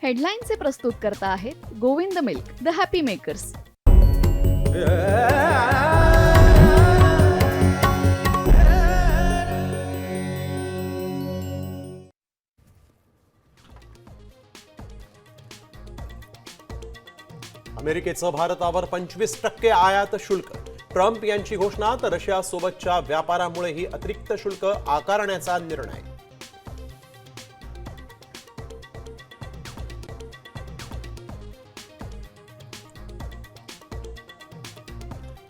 हेडलाईनचे प्रस्तुत करता आहेत Govind milk, the happy makers. अमेरिकेचं भारतावर 25% आयात शुल्क. ट्रम्प यांची घोषणा, तर रशियासोबतच्या व्यापारामुळेही अतिरिक्त शुल्क आकारण्याचा निर्णय.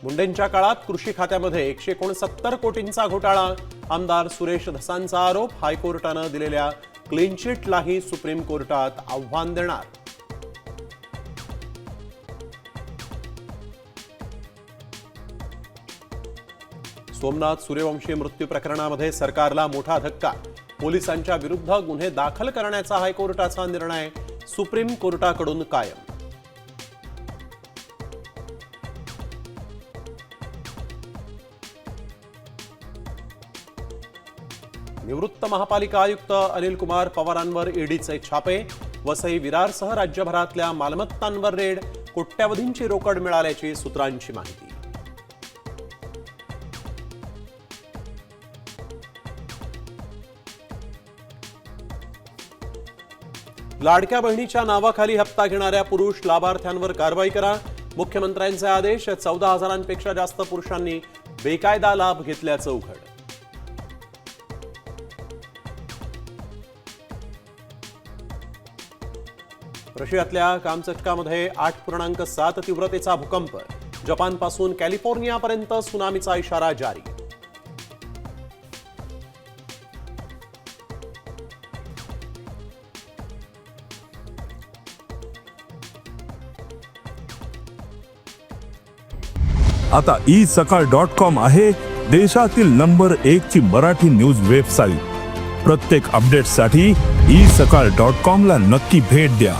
मुंडेंच्या काळात कृषी खात्यामध्ये 169 कोटींचा घोटाळा. आमदार सुरेश धसांचा आरोप. हायकोर्टानं दिलेल्या क्लीन चिटलाही सुप्रीम कोर्टात आव्हान देणार. सोमनाथ सूर्यवंशी मृत्यू प्रकरणामध्ये सरकारला मोठा धक्का. पोलिसांच्या विरुद्ध गुन्हे दाखल करण्याचा हायकोर्टाचा निर्णय सुप्रीम कोर्टाकडून कायम. निवृत्त महापालिका आयुक्त अनिल कुमार पवारांवर ईडीचे छापे. वसई विरारसह राज्यभरातल्या मालमत्तांवर रेड. कोट्यवधींची रोकड मिळाल्याची सूत्रांची माहिती. लाडक्या बहिणीच्या नावाखाली हप्ता घेणाऱ्या पुरुष लाभार्थ्यांवर कारवाई करा. मुख्यमंत्र्यांचे आदेश. 14,000पेक्षा जास्त पुरुषांनी बेकायदा लाभ घेतल्याचं उघड. रशियातल्या कामचटकामध्ये 8.7 तीव्रतेचा भूकंप. जपानपासून कॅलिफोर्नियापर्यंत सुनामीचा इशारा जारी. आता isakal.com आहे देशातील नंबर 1 ची मराठी न्यूज वेबसाईट. प्रत्येक अपडेटसाठी isakal.com ला नक्की भेट द्या.